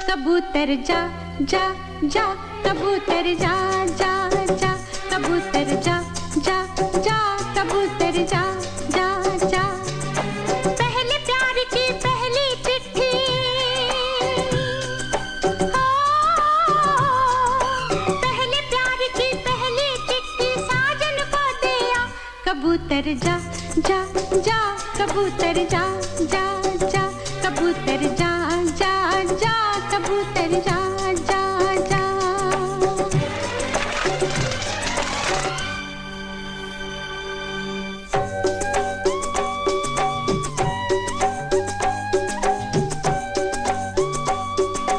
कबूतर जा जा जा, कबूतर जा जा जा, कबूतर जा जा जा, कबूतर जा जा जा। पहले प्यार की पहली चिट्ठी, पहले प्यार की पहली चिट्ठी साजन को दिया। कबूतर जा जा जा, कबूतर जा जा जा, कबूतर जा जा जा, कबूतर जा।